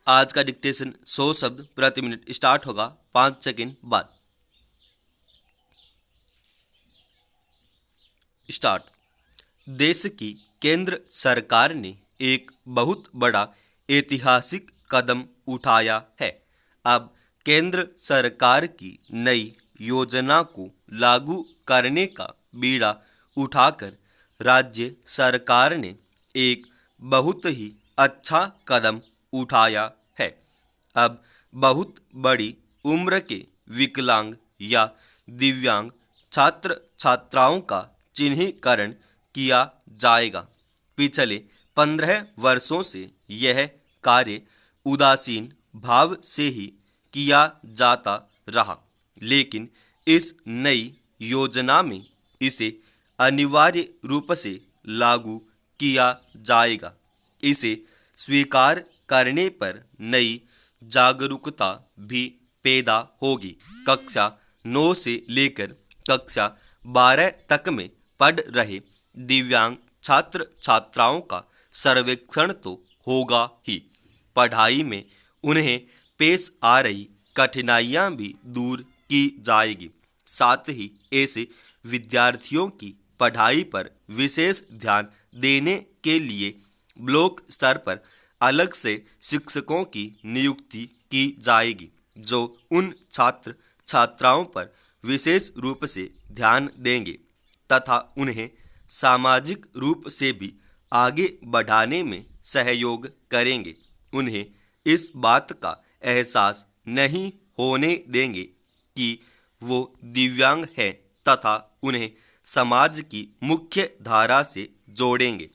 आज का डिक्टेशन 100 शब्द प्रति मिनट स्टार्ट होगा 5 सेकंड बाद। स्टार्ट। देश की केंद्र सरकार ने एक बहुत बड़ा ऐतिहासिक कदम उठाया है। अब केंद्र सरकार की नई योजना को लागू करने का बीड़ा उठाकर राज्य सरकार ने एक बहुत ही अच्छा कदम उठाया है। अब बहुत बड़ी उम्र के विकलांग या दिव्यांग छात्र छात्राओं का चिन्हीकरण किया जाएगा। पिछले 15 वर्षों से यह कार्य उदासीन भाव से ही किया जाता रहा, लेकिन इस नई योजना में इसे अनिवार्य रूप से लागू किया जाएगा। इसे स्वीकार करने पर नई जागरूकता भी पैदा होगी। कक्षा 9 से लेकर कक्षा 12 तक में पढ़ रहे दिव्यांग छात्र छात्राओं का सर्वेक्षण तो होगा ही, पढ़ाई में उन्हें पेश आ रही कठिनाइयां भी दूर की जाएगी। साथ ही ऐसे विद्यार्थियों की पढ़ाई पर विशेष ध्यान देने के लिए ब्लॉक स्तर पर अलग से शिक्षकों की नियुक्ति की जाएगी, जो उन छात्र छात्राओं पर विशेष रूप से ध्यान देंगे तथा उन्हें सामाजिक रूप से भी आगे बढ़ाने में सहयोग करेंगे। उन्हें इस बात का एहसास नहीं होने देंगे कि वो दिव्यांग हैं तथा उन्हें समाज की मुख्य धारा से जोड़ेंगे।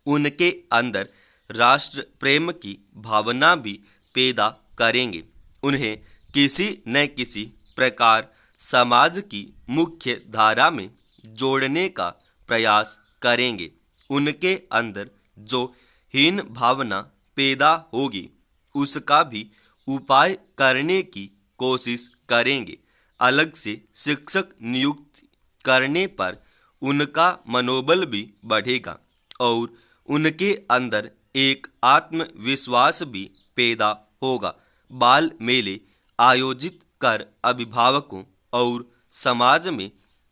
उनके अंदर राष्ट्र प्रेम की भावना भी पैदा करेंगे। उन्हें किसी न किसी प्रकार समाज की मुख्य धारा में जोड़ने का प्रयास करेंगे। उनके अंदर जो हीन भावना पैदा होगी उसका भी उपाय करने की कोशिश करेंगे। अलग से शिक्षक नियुक्त करने पर उनका मनोबल भी बढ़ेगा और उनके अंदर एक आत्मविश्वास भी पैदा होगा। बाल मेले आयोजित कर अभिभावकों और समाज में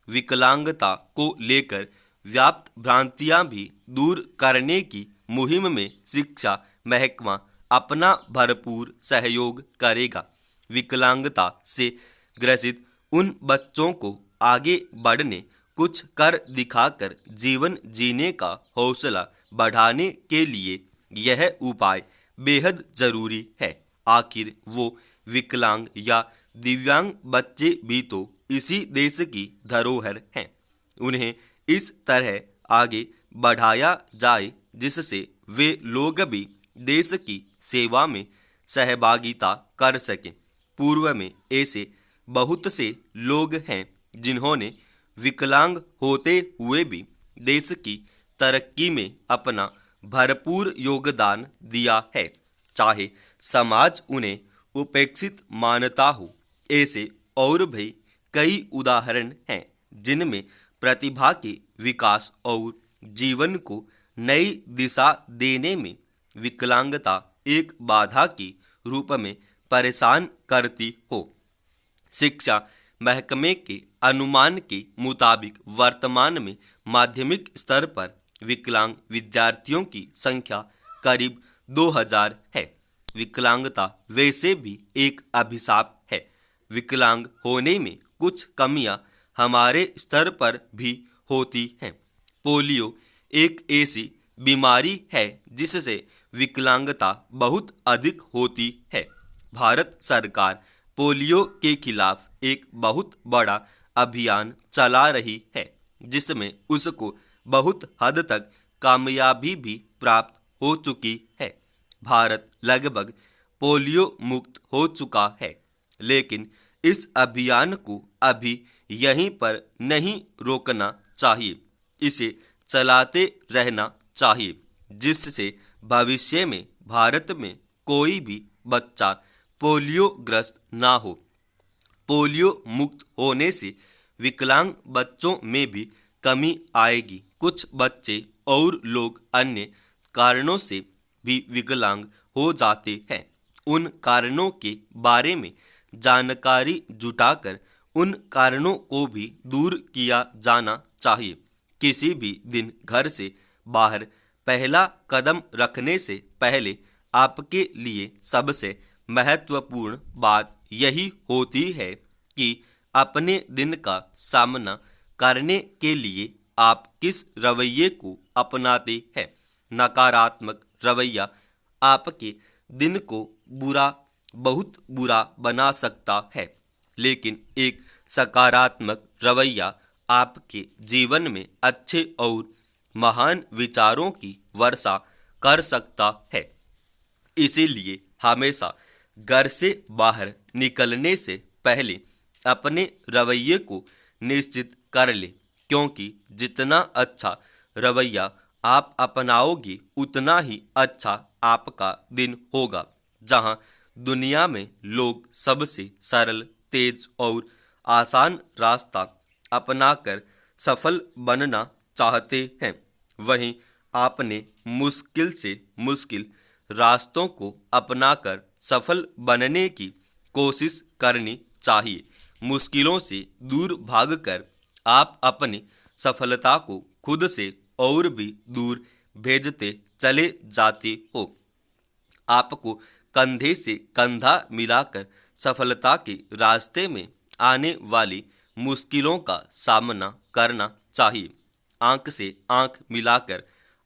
विकलांगता को लेकर व्याप्त भ्रांतियां भी दूर करने की मुहिम में शिक्षा महकमा अपना भरपूर सहयोग करेगा। विकलांगता से ग्रसित उन बच्चों को आगे बढ़ने, कुछ कर दिखाकर जीवन जीने का हौसला बढ़ाने के लिए यह उपाय बेहद जरूरी है। आखिर वो विकलांग या दिव्यांग बच्चे भी तो इसी देश की धरोहर हैं। उन्हें इस तरह आगे बढ़ाया जाए जिससे वे लोग भी देश की सेवा में सहभागिता कर सकें। पूर्व में ऐसे बहुत से लोग हैं जिन्होंने विकलांग होते हुए भी देश की तरक्की में अपना भरपूर योगदान दिया है, चाहे समाज उन्हें उपेक्षित मानता हो। ऐसे और भी कई उदाहरण हैं जिनमें प्रतिभा के विकास और जीवन को नई दिशा देने में विकलांगता एक बाधा के रूप में परेशान करती हो। शिक्षा महकमे के अनुमान के मुताबिक वर्तमान में माध्यमिक स्तर पर विकलांग विद्यार्थियों की संख्या करीब 2000 है। विकलांगता वैसे भी एक अभिशाप है। विकलांग होने में कुछ कमियां हमारे स्तर पर भी होती हैं। पोलियो एक ऐसी बीमारी है जिससे विकलांगता बहुत अधिक होती है। भारत सरकार पोलियो के खिलाफ एक बहुत बड़ा अभियान चला रही है, जिसमें उसको बहुत हद तक कामयाबी भी प्राप्त हो चुकी है। भारत लगभग पोलियो मुक्त हो चुका है, लेकिन इस अभियान को अभी यहीं पर नहीं रोकना चाहिए। इसे चलाते रहना चाहिए, जिससे भविष्य में भारत में कोई भी बच्चा पोलियो ग्रस्त ना हो। पोलियो मुक्त होने से विकलांग बच्चों में भी कमी आएगी। कुछ बच्चे और लोग अन्य कारणों से भी विकलांग हो जाते हैं। उन कारणों के बारे में जानकारी जुटाकर उन कारणों को भी दूर किया जाना चाहिए। किसी भी दिन घर से बाहर पहला कदम रखने से पहले आपके लिए सबसे महत्वपूर्ण बात यही होती है कि अपने दिन का सामना करने के लिए आप किस रवैये को अपनाते हैं। नकारात्मक रवैया आपके दिन को बहुत बुरा बना सकता है, लेकिन एक सकारात्मक रवैया आपके जीवन में अच्छे और महान विचारों की वर्षा कर सकता है। इसीलिए हमेशा घर से बाहर निकलने से पहले अपने रवैये को निश्चित कर ले, क्योंकि जितना अच्छा रवैया आप अपनाओगे उतना ही अच्छा आपका दिन होगा। जहां दुनिया में लोग सबसे सरल, तेज और आसान रास्ता अपनाकर सफल बनना चाहते हैं, वहीं आपने मुश्किल से मुश्किल रास्तों को अपनाकर सफल बनने की कोशिश करनी चाहिए। मुश्किलों से दूर भागकर आप अपनी सफलता को खुद से और भी दूर भेजते चले जाते हो। आपको कंधे से कंधा मिलाकर सफलता के रास्ते में आने वाली मुश्किलों का सामना करना चाहिए। आंख से आंख मिलाकर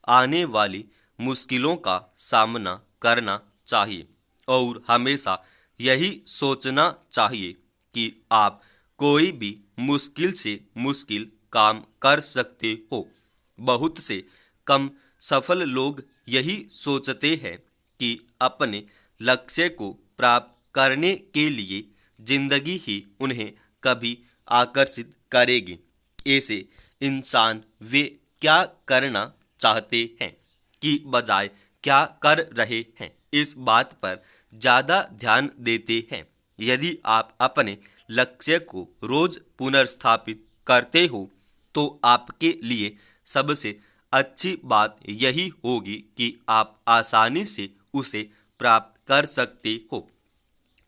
आने वाली मुश्किलों का सामना करना चाहिए और हमेशा यही सोचना चाहिए कि आप कोई भी मुश्किल से मुश्किल काम कर सकते हो। बहुत से कम सफल लोग यही सोचते हैं कि अपने लक्ष्य को प्राप्त करने के लिए जिंदगी ही उन्हें कभी आकर्षित करेगी। ऐसे इंसान वे क्या करना चाहते हैं कि बजाय क्या कर रहे हैं, इस बात पर ज़्यादा ध्यान देते हैं। यदि आप अपने लक्ष्य को रोज पुनर्स्थापित करते हो तो आपके लिए सबसे अच्छी बात यही होगी कि आप आसानी से उसे प्राप्त कर सकते हो।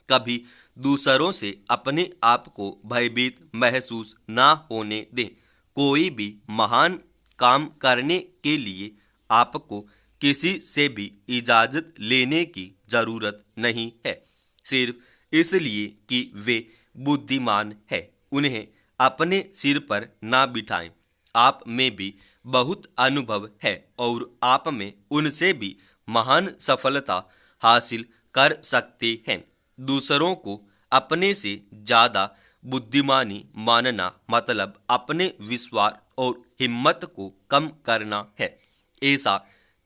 कभी दूसरों से अपने आप को भयभीत महसूस ना होने दें। कोई भी महान काम करने के लिए आपको किसी से भी इजाज़त लेने की ज़रूरत नहीं है। सिर्फ इसलिए कि वे बुद्धिमान है, उन्हें अपने सिर पर ना बिठाएं। आप में भी बहुत अनुभव है और आप में उनसे भी महान सफलता हासिल कर सकते हैं। दूसरों को अपने से ज़्यादा बुद्धिमानी मानना मतलब अपने विश्वास और हिम्मत को कम करना है। ऐसा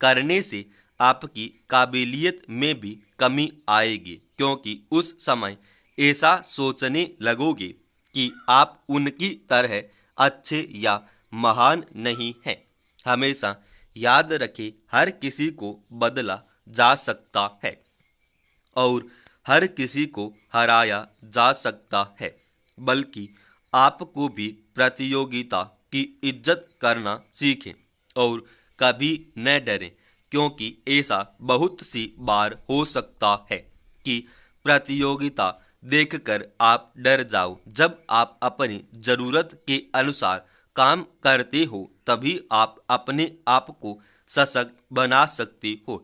करने से आपकी काबिलियत में भी कमी आएगी, क्योंकि उस समय ऐसा सोचने लगोगे कि आप उनकी तरह अच्छे या महान नहीं हैं। हमेशा याद रखें, हर किसी को बदला जा सकता है और हर किसी को हराया जा सकता है, बल्कि आपको भी प्रतियोगिता की इज्जत करना सीखें और कभी न डरें, क्योंकि ऐसा बहुत सी बार हो सकता है कि प्रतियोगिता देखकर आप डर जाओ। जब आप अपनी ज़रूरत के अनुसार काम करते हो तभी आप अपने आप को सशक्त बना सकते हो।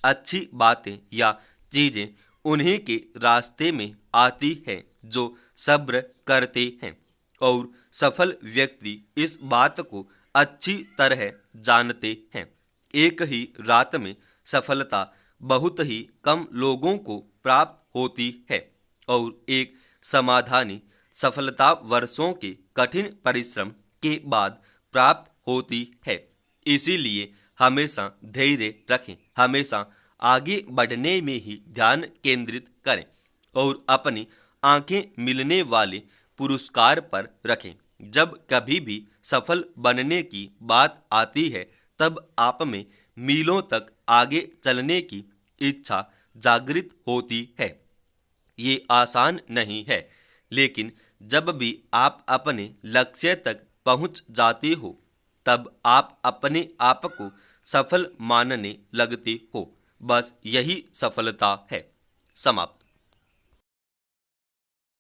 अच्छी बातें या चीज़ें उन्हीं के रास्ते में आती हैं जो सब्र करते हैं और सफल व्यक्ति इस बात को अच्छी तरह जानते हैं। एक ही रात में सफलता बहुत ही कम लोगों को प्राप्त होती है और एक समाधानी सफलता वर्षों के कठिन परिश्रम के बाद प्राप्त होती है। इसीलिए हमेशा धैर्य रखें, हमेशा आगे बढ़ने में ही ध्यान केंद्रित करें और अपनी आंखें मिलने वाले पुरस्कार पर रखें। जब कभी भी सफल बनने की बात आती है तब आप में मीलों तक आगे चलने की इच्छा जागृत होती है। ये आसान नहीं है, लेकिन जब भी आप अपने लक्ष्य तक पहुंच जाते हो तब आप अपने आप को सफल मानने लगते हो। बस यही सफलता है। समाप्त।